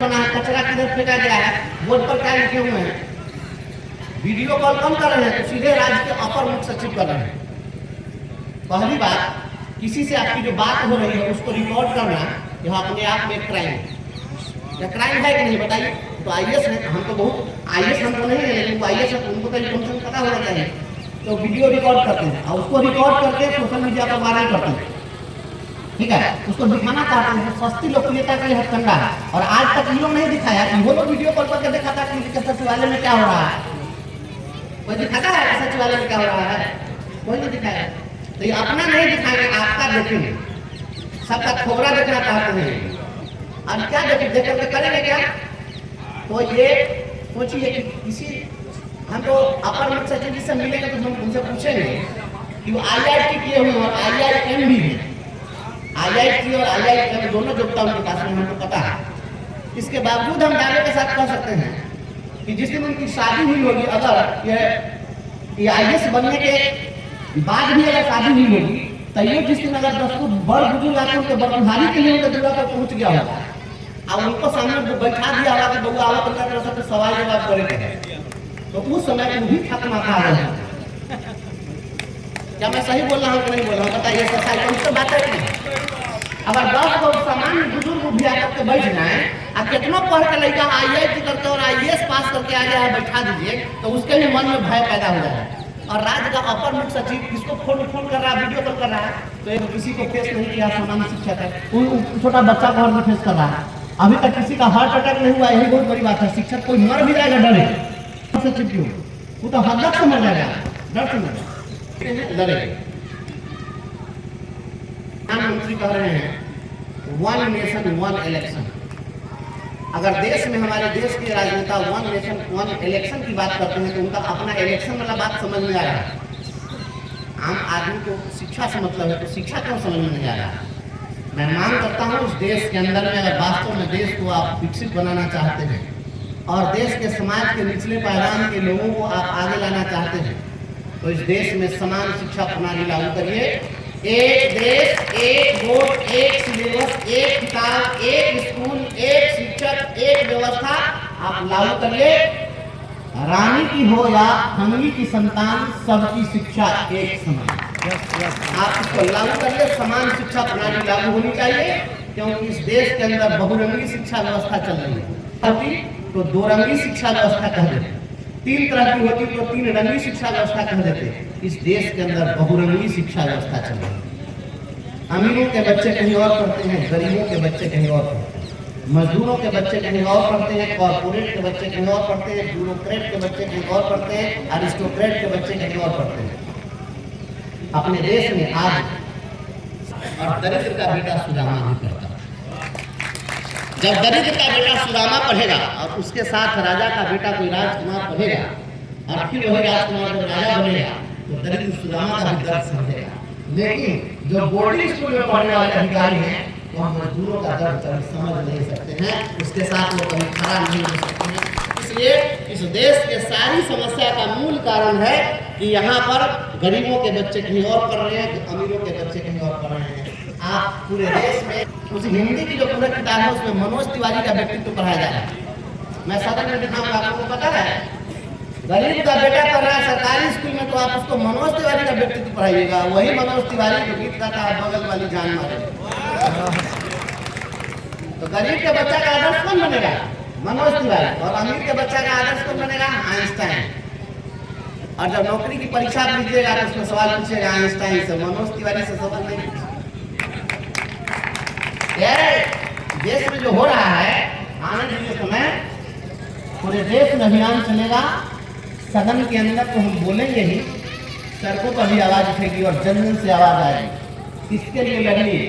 कचरा किधर फेंका गया है, बोर्ड पर क्या लिखे हुए हैं। वीडियो कॉल कम कर रहे हैं तो सीधे राज्य के अपर मुख्य सचिव कर रहे हैं। पहली बात, किसी से आपकी जो बात हो रही है उसको रिकॉर्ड करना यह अपने आप में क्राइम है। या क्राइम है कि नहीं बताइए? तो आईएएस है, हम तो बहुत आईएएस हम तो नहीं है, लेकिन वो आईएएस है तो उनको तो इन्फॉर्मेशन पता होना चाहिए। तो वीडियो रिकॉर्ड करते हैं और उसको रिकॉर्ड करके सोशल मीडिया पर वायरल करते हैं, ठीक है। उसको दिखाना चाहते हैं सस्ती लोकप्रियता का हथकंडा है। और आज तक ये लोग नहीं दिखाया, वो लोग वीडियो कॉल करके दिखाता कि सचिवालय में क्या हो रहा है। कोई दिखाता है सचिवालय में क्या हो रहा है? कोई नहीं दिखाया। तो ये अपना नहीं दिखाएंगे, आपका देखेंगे। सबका खोबरा देखना चाहते हैं और क्या देख करके करेंगे क्या? तो ये सोचिए कि किसी हम तो अपर मुख्य सचिव जी से मिलेंगे तो हम उनसे पूछेंगे कि वो IIT किए हुए और IIM भी है। IIT और IIM दोनों योग्यता उनके पास में हमको पता है। इसके बावजूद हम दावे के साथ कह सकते हैं कि जिस दिन उनकी शादी हुई होगी, अगर ये IAS बनने के बाद भी अगर शादी हुई होगी तो ये जिस दिन अगर 10 को बड़ बुजुर्ग आते उनके बरकहारी के लिए उनके दूरा पर पहुंच गया होगा और उनको सामने बैठा दिया होगा कि बउआ आओ तुमका तरफ से सवाल जवाब करेंगे, तो उस समय वो भी खत्म आता है। क्या मैं सही बोल रहा हूँ कि नहीं बोल रहा हूँ? बताइए सच्चाई कौन सी बात है कि अगर 10 लोग सामान्य बुजुर्ग भी आकर के बैठ जाए और कितना पढ़ के लड़का IIT करके और IAS पास करके आ गया है बैठा दीजिए, तो उसके भी मन में भय पैदा हो जाए। और राज्य का अपर मुख्य सचिव किसको फोन कर रहा है, वीडियो कॉल कर रहा है, तो एक किसी को फेस नहीं किया, सामान्य शिक्षक है, छोटा बच्चा को और फेस कर रहा है। अभी तक किसी का हार्ट अटैक नहीं हुआ, यही बहुत बड़ी बात है। शिक्षक कोई मर भी जाएगा डरे सचिव क्यों? वो तो हद से मर जाएगा, डर से मर लड़ेगा। प्रधानमंत्री कह रहे हैं 1 नेशन 1 इलेक्शन। अगर देश में हमारे देश के राजनेता 1 नेशन 1 इलेक्शन की बात करते हैं तो उनका अपना इलेक्शन वाला बात समझ में आ रहा है। आम आदमी को शिक्षा से मतलब है, तो शिक्षा क्यों समझ में नहीं आ रहा है? मैं मांग करता हूँ इस देश के अंदर में अगर वास्तव में देश को आप विकसित बनाना चाहते हैं और देश के समाज के निचले पायदान के लोगों को आप आगे लाना चाहते हैं तो इस देश में समान शिक्षा प्रणाली लागू करिए। एक देश, एक वोट, एक सिलेबस, एक किताब, एक स्कूल, एक शिक्षक, एक व्यवस्था आप लागू करिए। रानी की हो या हंगी की संतान, सबकी शिक्षा एक समान। आप इसको लागू करिए। समान शिक्षा प्रणाली लागू होनी चाहिए, क्योंकि इस देश के अंदर बहुरंगी शिक्षा व्यवस्था चल रही है। तो 2 रंगी शिक्षा व्यवस्था कह देते, 3 तरह की होती तो 3 रंगी शिक्षा व्यवस्था कह देते। इस देश के अंदर बहुरंगी शिक्षा व्यवस्था चल रही है। अमीरों के बच्चे कहीं और पढ़ते हैं, गरीबों के बच्चे कहीं और पढ़ते हैं, मजदूरों के बच्चे कहीं और पढ़ते हैं, कॉर्पोरेट के बच्चे कहीं और पढ़ते हैं, ब्यूरोक्रेट के बच्चे कहीं और पढ़ते हैं, अरिस्टोक्रेट के बच्चे कहीं और पढ़ते हैं। अपने देश में आज और दरिद्र का बेटा सुदामा भी पढ़ता है। जब दरिद्र का बेटा सुदामा पढ़ेगा और उसके साथ राजा का बेटा कोई राजकुमार पढ़ेगा और फिर वही राजकुमार जब राजा बनेगा तो दरिद्र सुदामा का भी दर्द समझेगा। लेकिन जो बोर्डिंग स्कूल में पढ़ने वाले अधिकारी हैं वो हम मजदूरों का दर्द कभी समझ नहीं सकते हैं, उसके साथ वो कभी खड़ा नहीं हो सकते हैं। इसलिए इस देश के सारी समस्या का मूल कारण है कि यहाँ पर गरीबों के बच्चे कहीं और पढ़ रहे हैं, अमीरों के बच्चे कहीं और पढ़ रहे हैं। आप पूरे देश में उस हिंदी की जो पूरा किताब है उसमें मनोज तिवारी का व्यक्तित्व पढ़ाया जा रहा है। मैं सदन में दिखाऊंगा, आपको पता है गरीब का बेटा पढ़ रहा है सरकारी स्कूल में, तो आप उसको मनोज तिवारी का व्यक्तित्व पढ़ाइएगा। वही मनोज तिवारी जो गीत गाता है बगल वाली जान मारे। तो गरीब के बच्चा का आदर्श कौन बनेगा? मनोज तिवारी। और अमीर के बच्चा का आदर्श कौन बनेगा? आइंस्टाइन। और जब नौकरी की परीक्षा लीजिएगा तो उसमें सवाल पूछेगा आइंस्टाइन से, मनोज तिवारी से सवाल नहीं। देश में जो हो रहा है आने के समय पूरे देश में अभियान चलेगा। सदन के अंदर तो हम बोलेंगे ही, सड़कों पर भी आवाज उठेगी और जन जन से आवाज आएगी। इसके लिए लड़िए,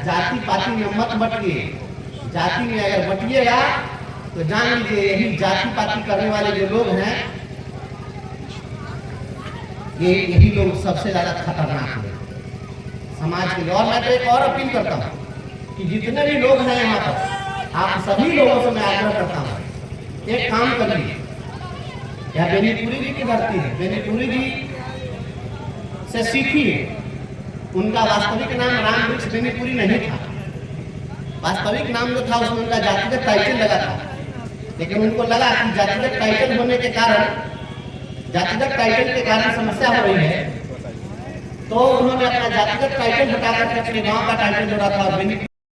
जाति पाति में मत बटिए। जाति में अगर बटिएगा तो जान लीजिए यही जाति पाति करने वाले जो लोग हैं यही लोग सबसे ज्यादा खतरनाक है समाज के लिए। और मैं तो एक और अपील करता हूँ कि जितने भी लोग हैं यहाँ पर, आप सभी लोगों से मैं आग्रह करता हूँ, एक काम करिए। यह बेनीपुरी जी की धरती है, बेनीपुरी जी से सीखिए। उनका वास्तविक नाम राम वृक्ष बेनीपुरी नहीं था, वास्तविक नाम जो था उसमें उनका जातिगत टाइटल लगा था, लेकिन उनको लगा कि जातिगत टाइटल होने के कारण, जातिगत टाइटल के कारण समस्या हो रही है, तो उन्होंने अपना जातिगत टाइटल हटा करके अपने गांव का टाइटल जोड़ा था।